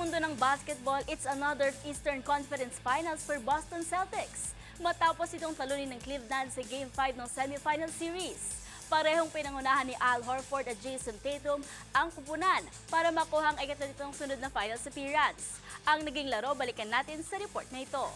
mundo ng basketball, it's another Eastern Conference Finals for Boston Celtics. Matapos itong talunin ng Cleveland sa Game 5 ng semifinal series. Parehong pinangunahan ni Al Horford at Jason Tatum ang kupunan para makuha ang ikatalitong sunod na finals appearance. Ang naging laro, balikan natin sa report na ito.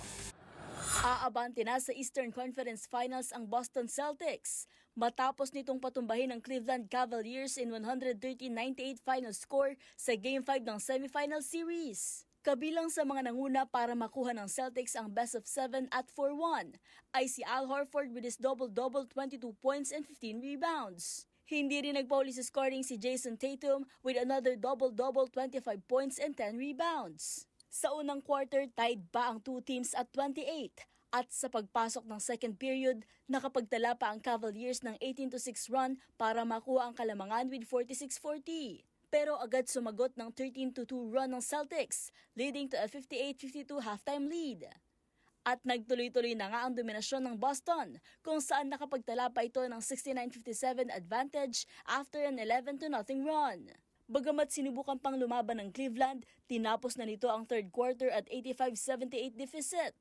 Aabante na sa Eastern Conference Finals ang Boston Celtics matapos nitong patumbahin ang Cleveland Cavaliers in 113-98 final score sa Game 5 ng semifinal series. Kabilang sa mga nanguna para makuha ng Celtics ang best of 7 at 4-1 ay si Al Horford with his double-double 22 points and 15 rebounds. Hindi rin nagpauli sa scoring si Jason Tatum with another double-double 25 points and 10 rebounds. Sa unang quarter, tied pa ang two teams at 28 at sa pagpasok ng second period, nakapagtala pa ang Cavaliers ng 18-6 run para makuha ang kalamangan with 46-40. Pero agad sumagot ng 13-2 run ng Celtics, leading to a 58-52 halftime lead. At nagtuloy-tuloy na nga ang dominasyon ng Boston, kung saan nakapagtala pa ito ng 69-57 advantage after an 11-0 run. Bagamat sinubukan pang lumaban ng Cleveland, tinapos na nito ang third quarter at 85-78 deficit.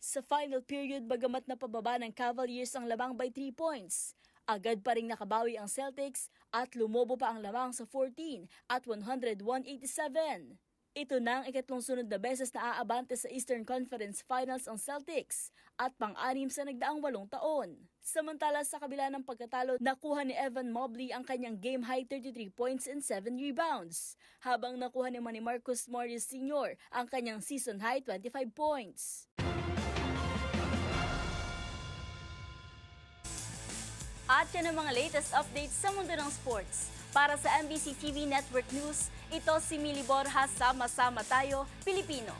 Sa final period, bagamat napababa ng Cavaliers ang lamang by 3 points, agad pa ring nakabawi ang Celtics at lumobo pa ang lamang sa 14 at 101-87. Ito na ang ikatlong sunod na beses na aabante sa Eastern Conference Finals ang Celtics at pang-anim sa nagdaang 8 taon. Samantala sa kabila ng pagkatalo, nakuha ni Evan Mobley ang kanyang game-high 33 points and 7 rebounds, habang nakuha ni Marcus Morris Sr. ang kanyang season-high 25 points. At yan ang mga latest updates sa mundo ng sports. Para sa MBC TV Network News, ito si Mili Borja, sama-sama tayo, Pilipino.